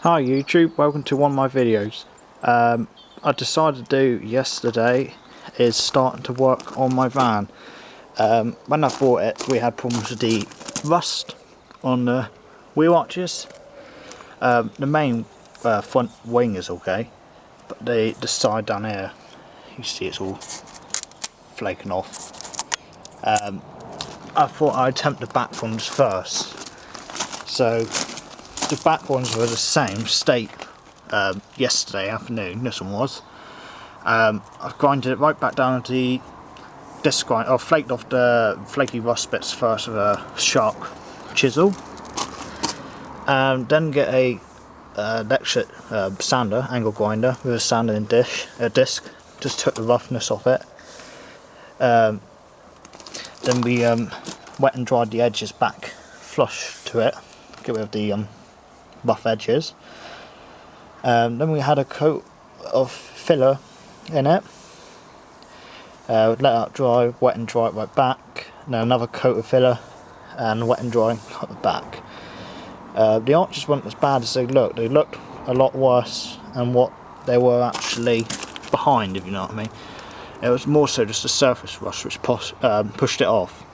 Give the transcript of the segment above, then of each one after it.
Hi YouTube, welcome to one of my videos. I decided to do yesterday is starting to work on my van. When I bought it, we had problems with the rust on the wheel arches. The main front wing is okay, but the side down here, you see it's all flaking off. I thought I'd attempt the back ones first. So the back ones were the same state yesterday afternoon. This one was. I've grinded it right back down to the disc grind. I've flaked off the flaky rust bits first with a sharp chisel. Then get a electric sander, angle grinder with a sander and disc. Just took the roughness off it. Then we wet and dried the edges back flush to it, get rid of the rough edges. Then we had a coat of filler in it. Let that dry, wet and dry it right back. Then another coat of filler and wet and dry at the back. The arches weren't as bad as they looked. They looked a lot worse than what they were actually behind, if you know what I mean. It was more so just the surface rust which pushed it off.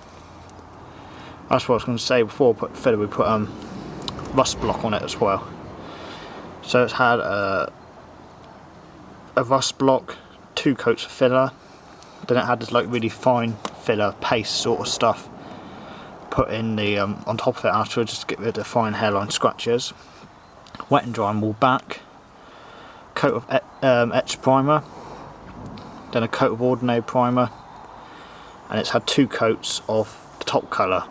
That's what I was going to say before. Put filler, we put rust block on it as well. So it's had a rust block, 2 coats of filler. Then it had this like really fine filler paste sort of stuff put in the on top of it afterwards, just to get rid of the fine hairline scratches. Wet and dry them all back. Coat of etch primer. Then a coat of ordinary primer. And it's had 2 coats of the top colour.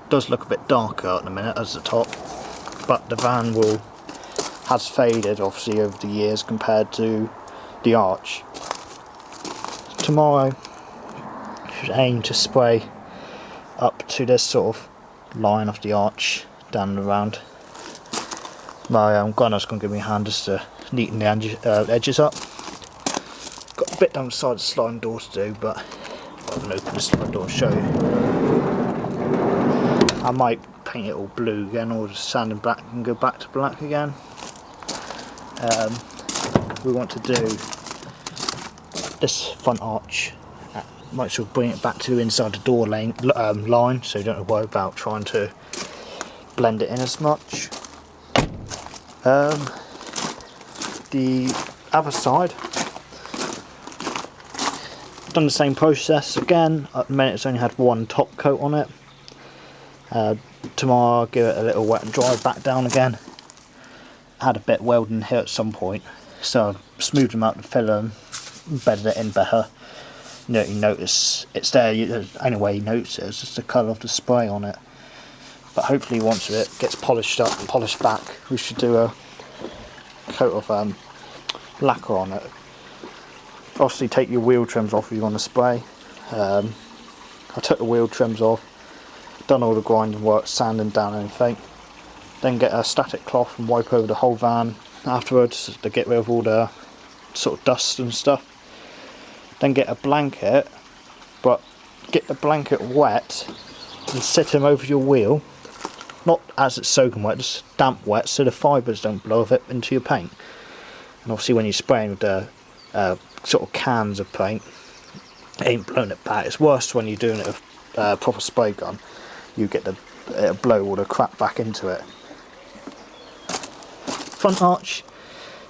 Does look a bit darker at the minute as the top, but the van has faded obviously over the years compared to the arch. Tomorrow should aim to spray up to this sort of line of the arch down and around. My gunner's going to give me a hand just to neaten the edges up. Got a bit down the side of the sliding door to do, but I can open the sliding door and show you. I might paint it all blue again, or just sand and black and go back to black again. We want to do this front arch. Might sort of bring it back to inside the door line, so you don't have to worry about trying to blend it in as much. The other side, done the same process again. At the minute it's only had 1 top coat on it. Tomorrow I'll give it a little wet and dry back down again. Had a bit welding here at some point, so I smoothed them out the filler and bedded it in better. You notice it's there. The only way you notice it is just the colour of the spray on it. But hopefully once it gets polished up and polished back, we should do a coat of lacquer on it. Obviously take your wheel trims off if you want to spray. I took the wheel trims off, done all the grinding work, sanding down anything. Then get a static cloth and wipe over the whole van afterwards to get rid of all the sort of dust and stuff. Then get a blanket, but get the blanket wet and sit him over your wheel, not as it's soaking wet, just damp wet, so the fibres don't blow of it into your paint. And obviously when you're spraying with the sort of cans of paint, it ain't blowing it back. It's worse when you're doing it with a proper spray gun. You get it'll blow all the crap back into it. Front arch,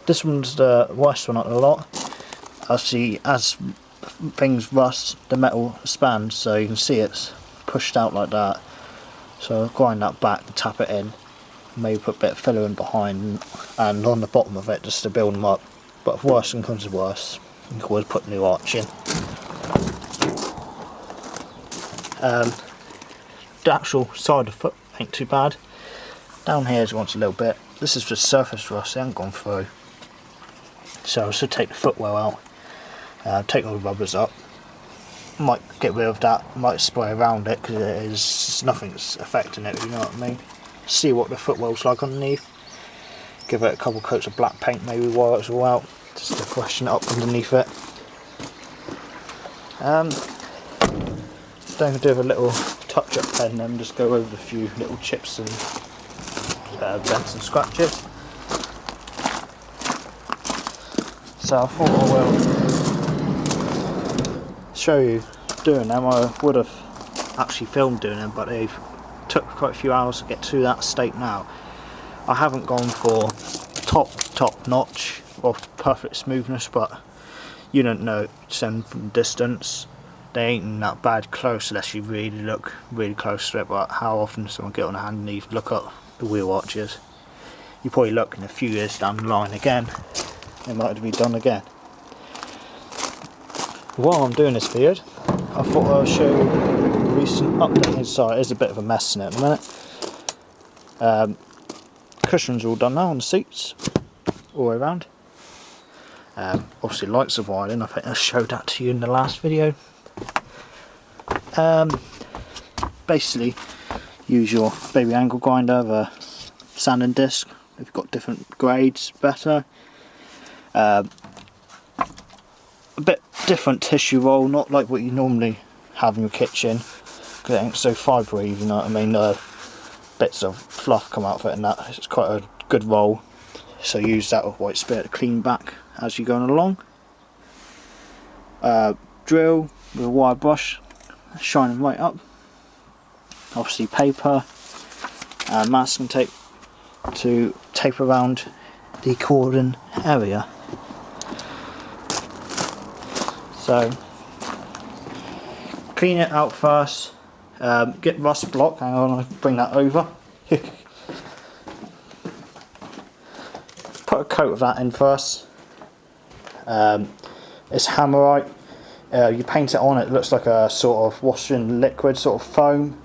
this one's the worst one out of the lot. Obviously as things rust, the metal expands, so you can see it's pushed out like that. So I'll grind that back and tap it in. Maybe put a bit of filler in behind and on the bottom of it just to build them up. But if worse comes to worse, you can always put a new arch in. The actual side of the foot ain't too bad. Down here it wants a little bit. This is just surface rust, it hasn't gone through. So I should take the footwell out, take all the rubbers up. Might get rid of that, might spray around it because nothing's affecting it, you know what I mean. See what the footwell's like underneath. Give it a couple coats of black paint maybe while it's all out, just to freshen it up underneath it. Then do a little touch up pen and just go over a few little chips and dents and scratches. So I thought I will show you doing them. I would have actually filmed doing them, but they've took quite a few hours to get to that state now. I haven't gone for top notch or perfect smoothness, but you don't know, from distance they ain't that bad close unless you really look really close to it. But how often does someone get on a hand and you look up the wheel arches? You probably look in a few years down the line again, it might be done again. While I'm doing this video, I thought I'll show you a recent update. Sorry, it's a bit of a mess in it at the minute. Cushions are all done now on the seats, all the way around. Obviously lights are wiring, I think I showed that to you in the last video. Basically use your baby angle grinder, the sanding disc. They've got different grades, better. A bit different tissue roll, not like what you normally have in your kitchen, because it ain't so fibrous, you know what I mean. Bits of fluff come out of it and that. It's quite a good roll, so use that with white spirit to clean back as you're going along. Drill with a wire brush, shining right up. Obviously paper and masking tape to tape around the cordon area. So clean it out first. Get rust block, hang on, I'll bring that over. Put a coat of that in first. It's hammerite. You paint it on, it looks like a sort of washing liquid sort of foam.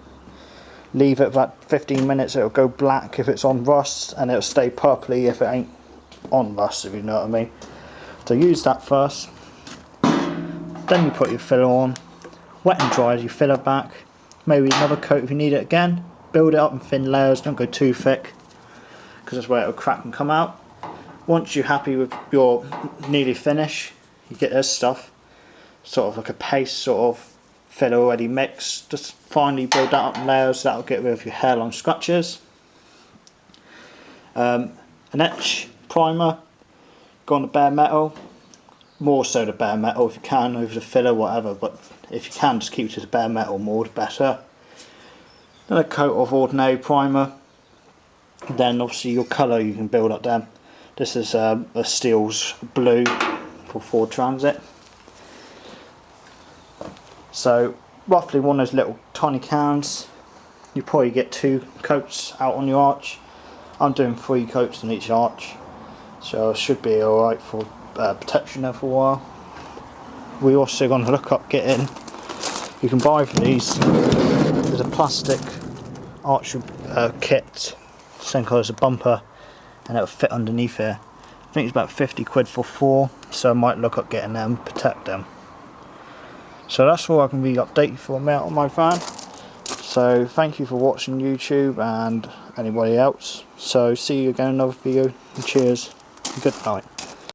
Leave it about 15 minutes, it'll go black if it's on rust, and it'll stay purpley if it ain't on rust, if you know what I mean. So use that first. Then you put your filler on. Wet and dry your filler back. Maybe another coat if you need it again. Build it up in thin layers, don't go too thick, because that's where it'll crack and come out. Once you're happy with your nearly finish, you get this stuff, sort of like a paste sort of filler already mixed. Just finally build that up in layers, that'll get rid of your hairline scratches. An etch primer, go on the bare metal, more so the bare metal if you can, over the filler, whatever, but if you can just keep it to the bare metal more the better. Then a coat of ordinary primer, then obviously your colour you can build up them. This is a Steel's blue for Ford Transit. So roughly one of those little tiny cans, you probably get 2 coats out on your arch. I'm doing 3 coats on each arch, so it should be alright for protection there for a while. We're also going to look up getting, you can buy for these, there's a plastic arch kit, same colour as a bumper, and it'll fit underneath here. I think it's about 50 quid for 4, so I might look up getting them, protect them. So that's all I can really update you for a minute on my van. So thank you for watching YouTube and anybody else. So see you again in another video, and cheers, and good night.